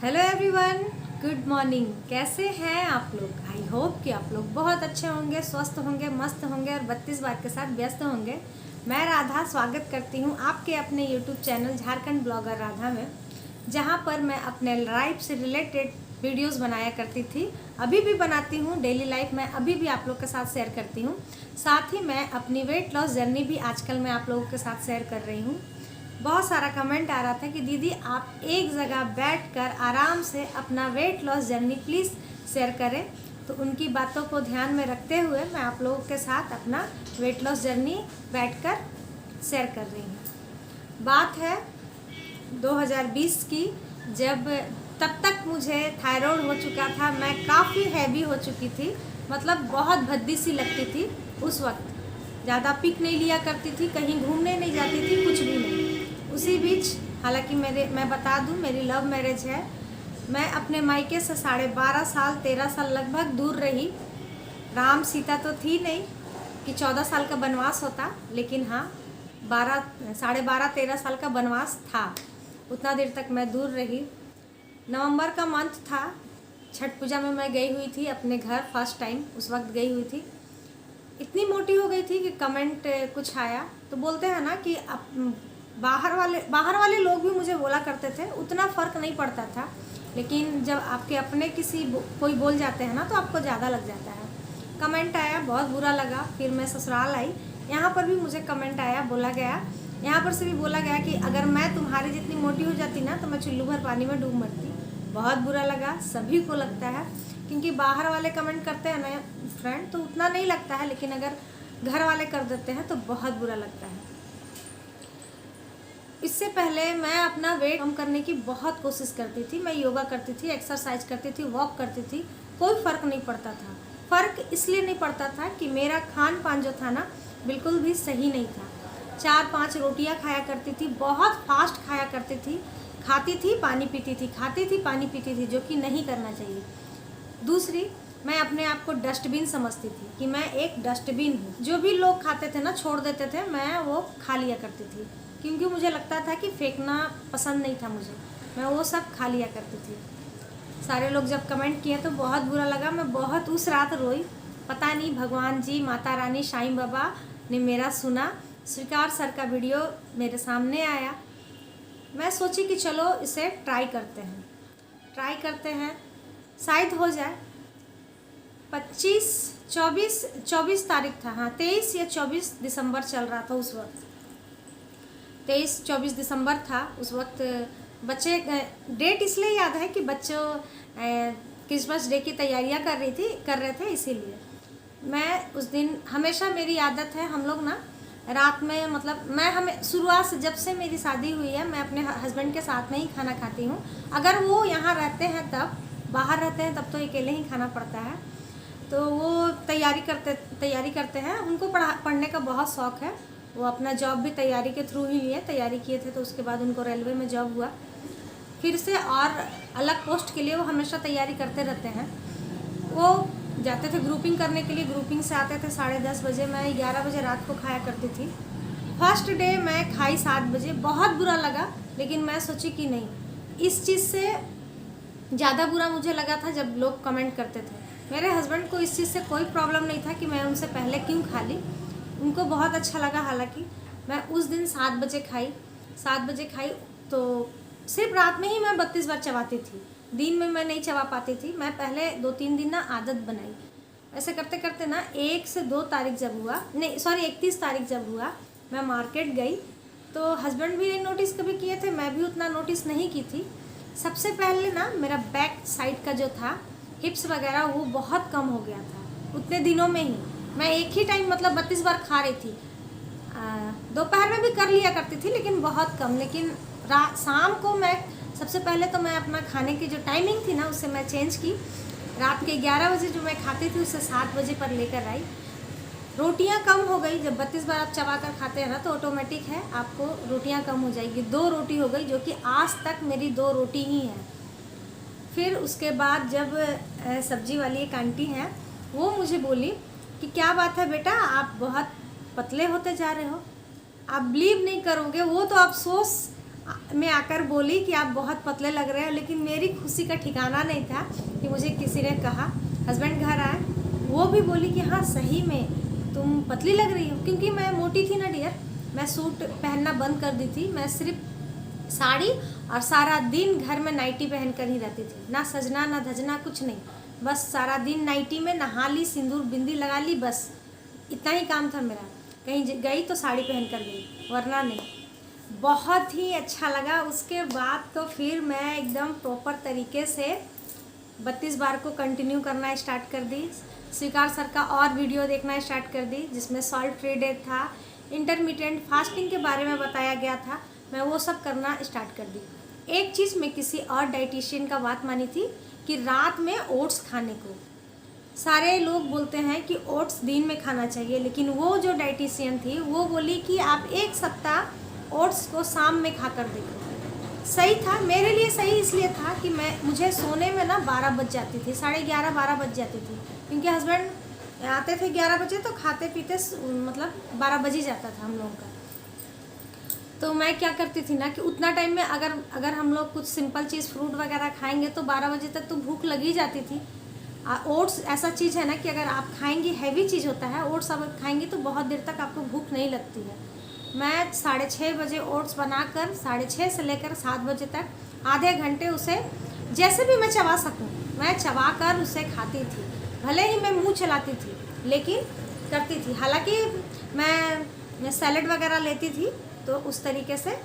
Hello everyone, good morning. कैसे हैं आप लोग? आई होप कि आप लोग बहुत अच्छे होंगे, स्वस्थ होंगे, मस्त होंगे और 32 बात के साथ व्यस्त होंगे। मैं राधा स्वागत करती हूं आपके अपने YouTube channel Jharkhand blogger Radha में, जहां पर मैं अपने लाइफ से रिलेटेड वीडियोस बनाया करती थी। अभी भी बनाती हूं। डेली लाइफ में अभी भी आप लोग के साथ शेयर करती हूं। साथ ही मैं अपनी वेट लॉस जर्नी भी आजकल मैं आप लोगों के साथ शेयर कर रही हूँ। बहुत सारा कमेंट आ रहा था कि दीदी आप एक जगह बैठकर आराम से अपना weight loss journey please share करें। तो उनकी बातों को ध्यान में रखते हुए मैं आप लोगों के साथ अपना वेट लॉस जर्नी बैठकर शेयर कर रही हूँ। बात है 2020 की, जब तब तक मुझे थायराइड हो चुका था। मैं काफ़ी हैवी हो चुकी थी, मतलब बहुत भद्दी सी लगती थी। उस वक्त ज़्यादा पिक नहीं लिया करती थी, कहीं घूमने नहीं जाती थी, कुछ भी नहीं। उसी बीच हालांकि मैं बता दूं, मेरी लव मैरिज है। मैं अपने मायके से 12.5 साल 13 साल लगभग दूर रही। राम सीता तो थी नहीं कि 14 साल का वनवास होता, लेकिन हाँ 12.5 13 साल का वनवास था। उतना देर तक मैं दूर रही। नवंबर का मंथ था, छठ पूजा में मैं गई हुई थी अपने घर, फर्स्ट टाइम उस वक्त गई हुई थी। इतनी मोटी हो गई थी कि कमेंट कुछ आया तो बोलते हैं ना कि बाहर वाले लोग भी मुझे बोला करते थे, उतना फ़र्क नहीं पड़ता था। लेकिन जब आपके अपने कोई बोल जाते हैं ना तो आपको ज़्यादा लग जाता है। कमेंट आया, बहुत बुरा लगा। फिर मैं ससुराल आई, यहाँ पर भी मुझे कमेंट आया, बोला गया, यहाँ पर से भी बोला गया कि अगर मैं तुम्हारी जितनी मोटी हो जाती ना तो मैं चुल्लू भर पानी में डूब मरती। बहुत बुरा लगा, सभी को लगता है, क्योंकि बाहर वाले कमेंट करते हैं ना फ्रेंड तो उतना नहीं लगता है, लेकिन अगर घर वाले कर देते हैं तो बहुत बुरा लगता है। इससे पहले मैं अपना वेट कम करने की बहुत कोशिश करती थी। मैं योगा करती थी, एक्सरसाइज करती थी, वॉक करती थी, कोई फ़र्क नहीं पड़ता था। फ़र्क इसलिए नहीं पड़ता था कि मेरा खान पान जो था ना बिल्कुल भी सही नहीं था। 4-5 रोटियां खाया करती थी, बहुत फास्ट खाया करती थी, खाती थी पानी पीती थी, खाती थी पानी पीती थी, जो कि नहीं करना चाहिए। दूसरी, मैं अपने आप को डस्टबिन समझती थी कि मैं एक डस्टबिन हूँ। जो भी लोग खाते थे ना, छोड़ देते थे, मैं वो खा लिया करती थी, क्योंकि मुझे लगता था कि फेंकना पसंद नहीं था मुझे। मैं वो सब खा लिया करती थी। सारे लोग जब कमेंट किए तो बहुत बुरा लगा। मैं बहुत उस रात रोई। पता नहीं भगवान जी, माता रानी, साईं बाबा ने मेरा सुना। स्वीकार सर का वीडियो मेरे सामने आया। मैं सोची कि चलो इसे ट्राई करते हैं, शायद हो जाए। 24 तारीख था, हाँ 23 या 24 दिसंबर चल रहा था उस वक्त। 23-24 दिसंबर था उस वक्त। बच्चे, डेट इसलिए याद है कि बच्चों क्रिसमस डे की तैयारियां कर रहे थे, इसीलिए। मैं उस दिन, हमेशा मेरी आदत है, हम लोग ना रात में, मतलब मैं हमें शुरुआत से, जब से मेरी शादी हुई है, मैं अपने हस्बैंड के साथ में ही खाना खाती हूँ। अगर वो यहाँ रहते हैं तब, बाहर रहते हैं तब तो अकेले ही खाना पड़ता है। तो वो तैयारी करते हैं। उनको पढ़ने का बहुत शौक़ है। वो अपना जॉब भी तैयारी के थ्रू ही तैयारी किए थे, तो उसके बाद उनको रेलवे में जॉब हुआ फिर से, और अलग पोस्ट के लिए वो हमेशा तैयारी करते रहते हैं। वो जाते थे ग्रुपिंग करने के लिए, ग्रुपिंग से आते थे 10:30 बजे। मैं 11 बजे रात को खाया करती थी। फर्स्ट डे मैं खाई 7 बजे, बहुत बुरा लगा। लेकिन मैं सोची कि नहीं, इस चीज़ से ज़्यादा बुरा मुझे लगा था जब लोग कमेंट करते थे। मेरे हस्बैंड को इस चीज़ से कोई प्रॉब्लम नहीं था कि मैं उनसे पहले क्यों खा ली, उनको बहुत अच्छा लगा। हालांकि मैं उस दिन 7 बजे खाई तो सिर्फ रात में ही मैं 32 बार चबाती थी, दिन में मैं नहीं चबा पाती थी। मैं पहले 2-3 दिन ना आदत बनाई। ऐसे करते करते ना 1 से 2 तारीख जब हुआ, नहीं सॉरी 31 तारीख जब हुआ, मैं मार्केट गई तो हस्बैंड भी नहीं नोटिस कभी किए थे, मैं भी उतना नोटिस नहीं की थी। सबसे पहले ना मेरा बैक साइड का जो था, हिप्स वगैरह, वो बहुत कम हो गया था उतने दिनों में ही। मैं एक ही टाइम मतलब 32 बार खा रही थी। दोपहर में भी कर लिया करती थी, लेकिन बहुत कम। लेकिन शाम को मैं, सबसे पहले तो मैं अपना खाने की जो टाइमिंग थी ना उससे मैं चेंज की। रात के 11 बजे जो मैं खाती थी उससे 7 बजे पर लेकर आई। रोटियां कम हो गई। जब 32 बार आप चबा कर खाते हैं ना तो ऑटोमेटिक है, आपको रोटियां कम हो जाएगी। 2 रोटी हो गई, जो कि आज तक मेरी 2 रोटी ही है। फिर उसके बाद जब सब्जी वाली एक आंटी हैं, वो मुझे बोली कि क्या बात है बेटा, आप बहुत पतले होते जा रहे हो। आप बिलीव नहीं करोगे, वो तो अफसोस में आकर बोली कि आप बहुत पतले लग रहे हो, लेकिन मेरी खुशी का ठिकाना नहीं था कि मुझे किसी ने कहा। हस्बैंड घर आए, वो भी बोली कि हाँ सही में तुम पतली लग रही हो, क्योंकि मैं मोटी थी ना डियर। मैं सूट पहनना बंद कर दी थी, मैं सिर्फ साड़ी और सारा दिन घर में नाइटी पहन कर ही रहती थी, ना सजना ना धजना कुछ नहीं, बस सारा दिन नाइटी में नहा ली, सिंदूर बिंदी लगा ली, बस इतना ही काम था मेरा। कहीं गई तो साड़ी पहन कर गई, वरना नहीं। बहुत ही अच्छा लगा। उसके बाद तो फिर मैं एकदम प्रॉपर तरीके से 32 बार को कंटिन्यू करना स्टार्ट कर दी। स्वीकार सर का और वीडियो देखना स्टार्ट कर दी, जिसमें सॉल्ट फ्री डे था, इंटरमिटेंट फास्टिंग के बारे में बताया गया था। मैं वो सब करना स्टार्ट कर दी। एक चीज़ मैं किसी और डाइटिशियन का बात मानी थी कि रात में ओट्स खाने को। सारे लोग बोलते हैं कि ओट्स दिन में खाना चाहिए, लेकिन वो जो डाइटिशियन थी वो बोली कि आप 1 सप्ताह ओट्स को शाम में खाकर देखो। सही था मेरे लिए, सही इसलिए था कि मुझे सोने में ना 12 बज जाती थी, 11:30 12 बज जाती थी, क्योंकि हस्बैंड आते थे 11 बजे, तो खाते पीते मतलब 12 बज ही जाता था हम लोगों का। तो मैं क्या करती थी ना कि उतना टाइम में अगर हम लोग कुछ सिंपल चीज़ फ्रूट वगैरह खाएंगे तो 12 बजे तक तो भूख लगी जाती थी। ओट्स ऐसा चीज़ है ना कि अगर आप खाएंगी, हैवी चीज़ होता है, ओट्स अगर खाएंगी तो बहुत देर तक आपको भूख नहीं लगती है। मैं 6:30 बजे ओट्स बनाकर 6:30 से लेकर 7 बजे तक आधे घंटे उसे जैसे भी मैं चबा सकूं, मैं चबा कर उसे खाती थी। भले ही मैं मुंह चलाती थी, लेकिन करती थी। हालांकि मैं सैलेड वगैरह लेती थी, तो उस तरीके से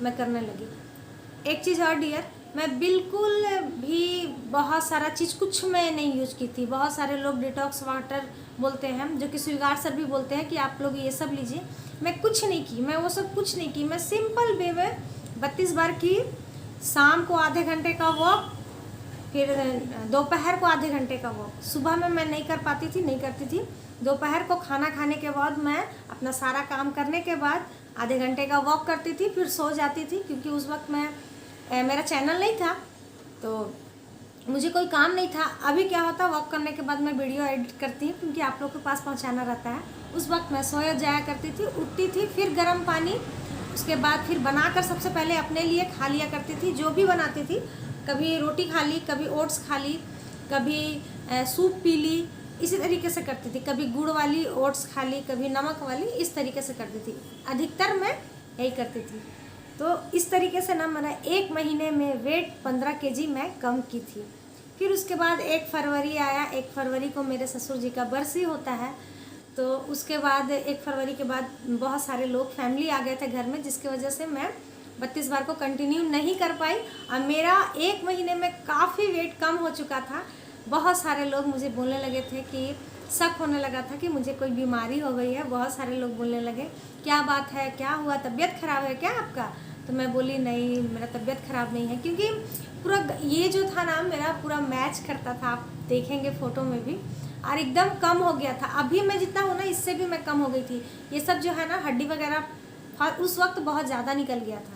मैं करने लगी। एक चीज़ और डियर, मैं बिल्कुल भी बहुत सारा चीज़ कुछ मैं नहीं यूज़ की थी। बहुत सारे लोग डिटॉक्स वाटर बोलते हैं, जो कि स्वीकार सर भी बोलते हैं कि आप लोग ये सब लीजिए। मैं कुछ नहीं की, मैं वो सब कुछ नहीं की। मैं सिंपल वे में 32 बार की, शाम को आधे घंटे का वॉक, फिर दोपहर को आधे घंटे का वॉक। सुबह में मैं नहीं कर पाती थी, नहीं करती थी। दोपहर को खाना खाने के बाद मैं अपना सारा काम करने के बाद आधे घंटे का वॉक करती थी, फिर सो जाती थी, क्योंकि उस वक्त मेरा चैनल नहीं था, तो मुझे कोई काम नहीं था। अभी क्या होता, वॉक करने के बाद मैं वीडियो एडिट करती हूँ, क्योंकि आप लोग के पास पहुँचाना रहता है। उस वक्त मैं सोया जाया करती थी, उठती थी, फिर गर्म पानी, उसके बाद फिर बनाकर सबसे पहले अपने लिए खा लिया करती थी, जो भी बनाती थी। कभी रोटी खा ली, कभी ओट्स खा ली, कभी सूप पी ली, इसी तरीके से करती थी। कभी गुड़ वाली ओट्स खा ली, कभी नमक वाली, इस तरीके से करती थी। अधिकतर मैं यही करती थी। तो इस तरीके से ना मेरा 1 महीने में वेट 15 kg मैं कम की थी। फिर उसके बाद 1 फरवरी आया। 1 फरवरी को मेरे ससुर जी का बरसी होता है, तो उसके बाद 1 फरवरी के बाद बहुत सारे लोग, फैमिली आ गए थे घर में, जिसकी वजह से मैं 32 बार को कंटिन्यू नहीं कर पाई। और मेरा 1 महीने में काफ़ी वेट कम हो चुका था। बहुत सारे लोग मुझे बोलने लगे थे कि शक होने लगा था कि मुझे कोई बीमारी हो गई है। बहुत सारे लोग बोलने लगे, क्या बात है, क्या हुआ, तबीयत ख़राब है क्या आपका? तो मैं बोली नहीं, मेरा तबीयत ख़राब नहीं है, क्योंकि पूरा ये जो था ना मेरा पूरा मैच करता था, आप देखेंगे फ़ोटो में भी, और एकदम कम हो गया था। अभी मैं जितना हूँ ना, इससे भी मैं कम हो गई थी। ये सब जो है ना, हड्डी वगैरह उस वक्त बहुत ज़्यादा निकल गया था।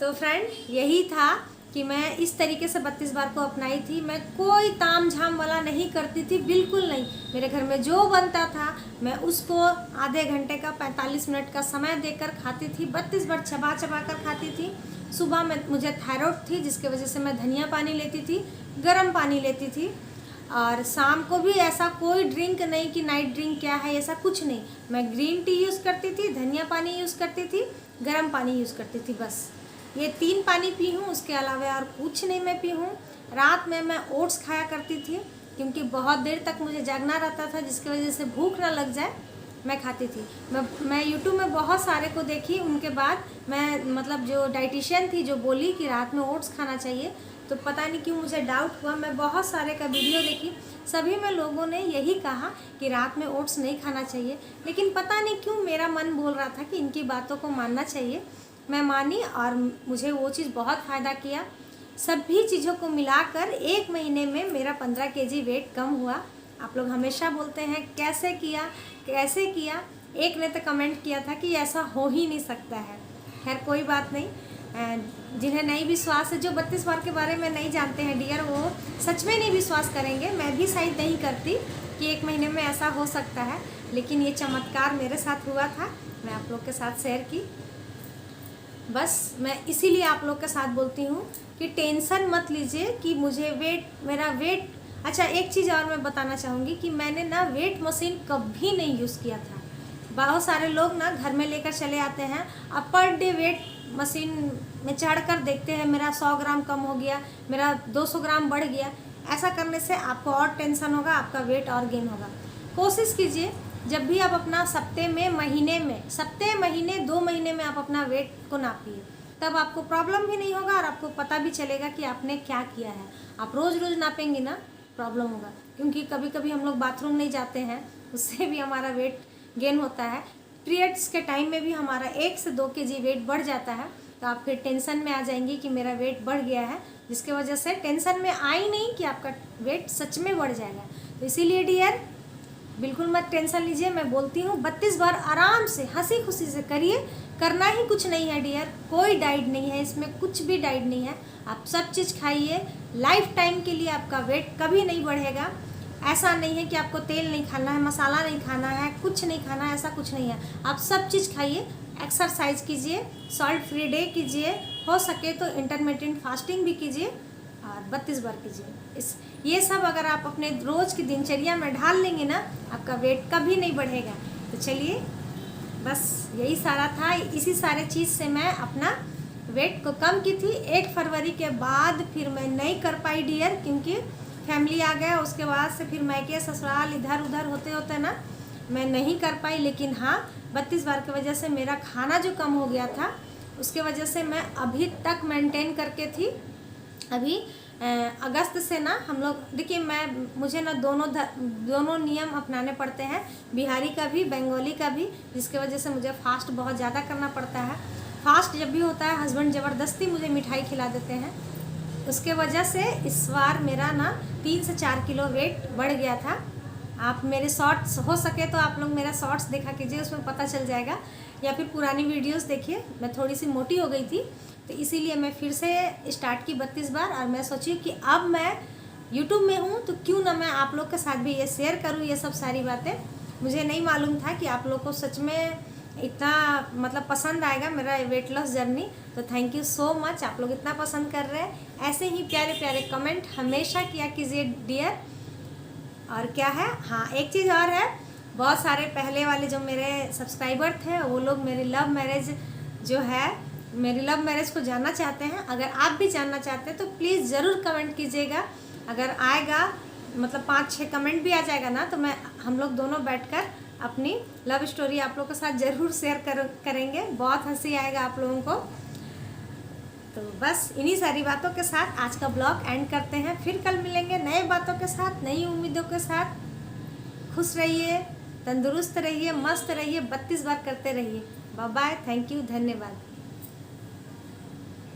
तो फ्रेंड, यही था कि मैं इस तरीके से 32 बार को अपनाई थी। मैं कोई ताम झाम वाला नहीं करती थी, बिल्कुल नहीं। मेरे घर में जो बनता था मैं उसको आधे घंटे का 45 मिनट का समय देकर खाती थी। 32 बार चबा चबा कर खाती थी। सुबह में मुझे थायराइड थी, जिसके वजह से मैं धनिया पानी लेती थी, गर्म पानी लेती थी। और शाम को भी ऐसा कोई ड्रिंक नहीं कि नाइट ड्रिंक क्या है, ऐसा कुछ नहीं। मैं ग्रीन टी यूज़ करती थी, धनिया पानी यूज़ करती थी, गर्म पानी यूज़ करती थी, बस ये 3 पानी पी हूँ। उसके अलावा और कुछ नहीं मैं पी हूँ। रात में मैं ओट्स खाया करती थी, क्योंकि बहुत देर तक मुझे जागना रहता था, जिसकी वजह से भूख ना लग जाए, मैं खाती थी। मैं यूट्यूब में बहुत सारे को देखी, उनके बाद मैं मतलब जो डाइटिशियन थी जो बोली कि रात में ओट्स खाना चाहिए, तो पता नहीं क्यों मुझे डाउट हुआ। मैं बहुत सारे का वीडियो देखी, सभी में लोगों ने यही कहा कि रात में ओट्स नहीं खाना चाहिए, लेकिन पता नहीं क्यों मेरा मन बोल रहा था कि इनकी बातों को मानना चाहिए। मैं मानी और मुझे वो चीज़ बहुत फ़ायदा किया। सभी चीज़ों को मिलाकर 1 महीने में मेरा 15 kg वेट कम हुआ। आप लोग हमेशा बोलते हैं कैसे किया कैसे किया। एक ने तो कमेंट किया था कि ऐसा हो ही नहीं सकता है। खैर कोई बात नहीं, जिन्हें नहीं विश्वास है, जो 32 बार के बारे में नहीं जानते हैं डियर, वो सच में नहीं विश्वास करेंगे। मैं भी शायद नहीं करती कि 1 महीने में ऐसा हो सकता है, लेकिन ये चमत्कार मेरे साथ हुआ था, मैं आप लोग के साथ शेयर की। बस मैं इसीलिए आप लोग के साथ बोलती हूँ कि टेंशन मत लीजिए कि मुझे मेरा वेट। अच्छा, एक चीज़ और मैं बताना चाहूँगी कि मैंने ना वेट मशीन कभी नहीं यूज़ किया था। बहुत सारे लोग ना घर में लेकर चले आते हैं, अब पर डे वेट मशीन में चढ़ कर देखते हैं मेरा 100 ग्राम कम हो गया, मेरा 200 ग्राम बढ़ गया। ऐसा करने से आपको और टेंशन होगा, आपका वेट और गेन होगा। कोशिश कीजिए जब भी आप अपना सप्ते, महीने 2 महीने में आप अपना वेट को नापिए, तब आपको प्रॉब्लम भी नहीं होगा और आपको पता भी चलेगा कि आपने क्या किया है। आप रोज़ रोज़ नापेंगे ना, प्रॉब्लम होगा, क्योंकि कभी कभी हम लोग बाथरूम नहीं जाते हैं, उससे भी हमारा वेट गेन होता है। पीरियड्स के टाइम में भी हमारा 1 से 2 kg वेट बढ़ जाता है, तो आप फिर टेंशन में आ जाएंगी कि मेरा वेट बढ़ गया है, जिसके वजह से टेंशन में आई नहीं कि आपका वेट सच में बढ़ जाएगा। तो इसीलिए डियर, बिल्कुल मत टेंशन लीजिए। मैं बोलती हूँ 32 बार आराम से हंसी खुशी से करिए। करना ही कुछ नहीं है डियर, कोई डाइट नहीं है इसमें, कुछ भी डाइट नहीं है। आप सब चीज़ खाइए, लाइफ टाइम के लिए आपका वेट कभी नहीं बढ़ेगा। ऐसा नहीं है कि आपको तेल नहीं खाना है, मसाला नहीं खाना है, कुछ नहीं खाना है, ऐसा कुछ नहीं है। आप सब चीज़ खाइए, एक्सरसाइज कीजिए, सॉल्ट फ्री डे कीजिए, हो सके तो इंटरमिटेंट फास्टिंग भी कीजिए और 32 बार कीजिए। ये सब अगर आप अपने रोज़ की दिनचर्या में ढाल लेंगे ना, आपका वेट कभी नहीं बढ़ेगा। तो चलिए, बस यही सारा था। इसी सारे चीज़ से मैं अपना वेट को कम की थी। 1 फरवरी के बाद फिर मैं नहीं कर पाई डियर, क्योंकि फैमिली आ गया, उसके बाद से फिर मैके ससुराल इधर उधर होते होते ना मैं नहीं कर पाई। लेकिन हाँ, 32 बार की वजह से मेरा खाना जो कम हो गया था, उसके वजह से मैं अभी तक मेंटेन करके थी। अभी अगस्त से ना हम लोग, देखिए मुझे ना दोनों नियम अपनाने पड़ते हैं, बिहारी का भी, बंगाली का भी, जिसके वजह से मुझे फास्ट बहुत ज़्यादा करना पड़ता है। फास्ट जब भी होता है, हस्बैंड ज़बरदस्ती मुझे मिठाई खिला देते हैं, उसके वजह से इस बार मेरा ना 3 से 4 किलो वेट बढ़ गया था। आप मेरे शॉर्ट्स, हो सके तो आप लोग मेरा शॉर्ट्स देखा कीजिए, उसमें पता चल जाएगा, या फिर पुरानी वीडियोस देखिए। मैं थोड़ी सी मोटी हो गई थी, तो इसीलिए मैं फिर से स्टार्ट की 32 बार। और मैं सोची कि अब मैं यूट्यूब में हूँ तो क्यों ना मैं आप लोग के साथ भी ये शेयर करूँ ये सब सारी बातें। मुझे नहीं मालूम था कि आप लोग को सच में इतना मतलब पसंद आएगा मेरा वेट लॉस जर्नी। तो थैंक यू सो मच, आप लोग इतना पसंद कर रहे हैं। ऐसे ही प्यारे प्यारे कमेंट हमेशा किया कीजिए डियर। और क्या है, हाँ एक चीज़ और है, बहुत सारे पहले वाले जो मेरे सब्सक्राइबर थे, वो लोग मेरी लव मैरिज को जानना चाहते हैं। अगर आप भी जानना चाहते हैं तो प्लीज़ ज़रूर कमेंट कीजिएगा। अगर आएगा, मतलब 5-6 कमेंट भी आ जाएगा ना, तो हम लोग दोनों बैठकर अपनी लव स्टोरी आप लोगों के साथ ज़रूर शेयर करेंगे। बहुत हंसी आएगा आप लोगों को। तो बस इन्हीं सारी बातों के साथ आज का ब्लॉग एंड करते हैं। फिर कल मिलेंगे नए बातों के साथ, नई उम्मीदों के साथ। खुश रहिए, तंदुरुस्त रहिए, मस्त रहिए, 32 बार करते रहिए। बाय बाय, थैंक यू, धन्यवाद।